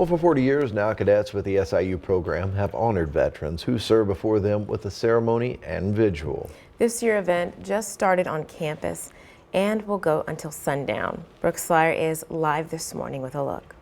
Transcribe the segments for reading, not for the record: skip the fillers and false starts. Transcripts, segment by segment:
Well, for 40 years now, cadets with the SIU program have honored veterans who served before them with a ceremony and vigil. This year's event just started on campus and will go until sundown. Brooke Slyer is live this morning with a look.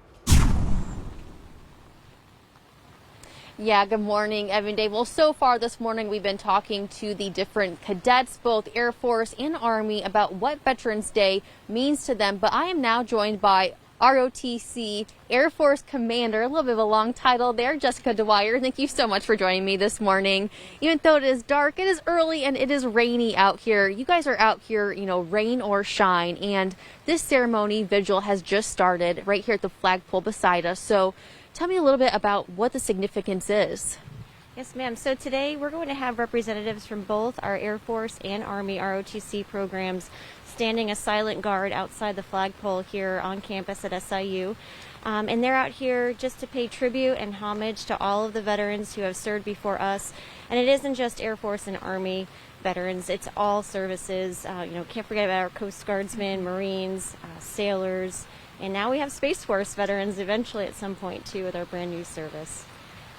Yeah, good morning, Evan Dave. Well, so far this morning, we've been talking to the different cadets, both Air Force and Army, about what Veterans Day means to them. But I am now joined by ROTC Air Force Commander, a little bit of a long title there, Jessica Dwyer. Thank you so much for joining me this morning. Even though it is dark, it is early, and it is rainy out here. You guys are out here, rain or shine, and this ceremony vigil has just started right here at the flagpole beside us. So tell me a little bit about what the significance is. Yes, ma'am. So today we're going to have representatives from both our Air Force and Army ROTC programs standing a silent guard outside the flagpole here on campus at SIU. And they're out here just to pay tribute and homage to all of the veterans who have served before us. And it isn't just Air Force and Army veterans, it's all services. Can't forget about our Coast Guardsmen, Marines, sailors, and now we have Space Force veterans eventually at some point too with our brand new service.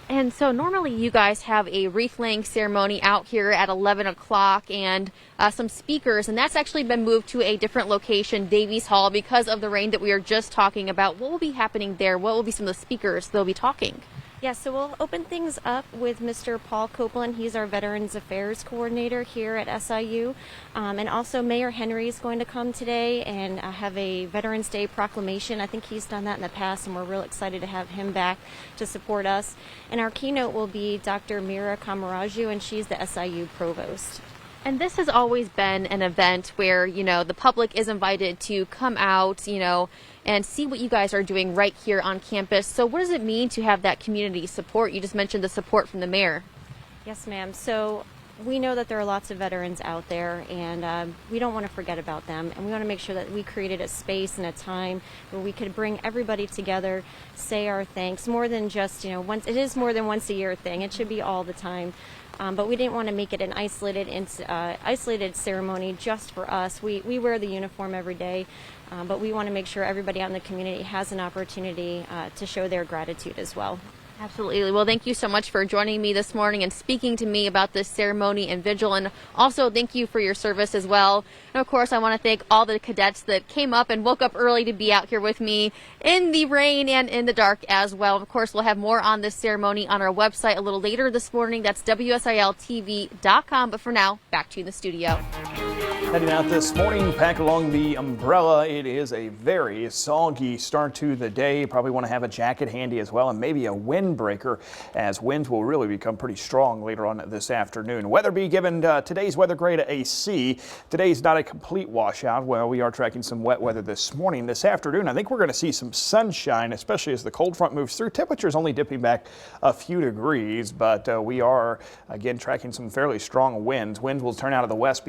And so normally you guys have a wreath-laying ceremony out here at 11 o'clock and some speakers, and that's actually been moved to a different location, Davies Hall, because of the rain that we are just talking about. What will be happening there? What will be some of the speakers they'll be talking? Yeah, so we'll open things up with Mr. Paul Copeland. He's our Veterans Affairs Coordinator here at SIU. And also Mayor Henry is going to come today and have a Veterans Day proclamation. I think he's done that in the past, and we're real excited to have him back to support us. And our keynote will be Dr. Mira Kamaraju, and she's the SIU Provost. And this has always been an event where, the public is invited to come out, and see what you guys are doing right here on campus. So what does it mean to have that community support? You just mentioned the support from the mayor. Yes, ma'am. So we know that there are lots of veterans out there, and we don't want to forget about them. And we want to make sure that we created a space and a time where we could bring everybody together, say our thanks, more than just, once. It is more than once a year thing. It should be all the time. But we didn't want to make it an isolated ceremony just for us. We wear the uniform every day, but we want to make sure everybody out in the community has an opportunity to show their gratitude as well. Absolutely. Well, thank you so much for joining me this morning and speaking to me about this ceremony and vigil. And also thank you for your service as well. And of course, I want to thank all the cadets that came up and woke up early to be out here with me in the rain and in the dark as well. Of course, we'll have more on this ceremony on our website a little later this morning. That's WSILTV.com. But for now, back to you in the studio. Heading out this morning, pack along the umbrella. It is a very soggy start to the day. You probably want to have a jacket handy as well, and maybe a windbreaker, as winds will really become pretty strong later on this afternoon. Weatherby given today's weather grade a C. Today's not a complete washout. Well, we are tracking some wet weather this morning. This afternoon, I think we're going to see some sunshine, especially as the cold front moves through. Temperatures only dipping back a few degrees, but we are again tracking some fairly strong winds. Winds will turn out of the west behind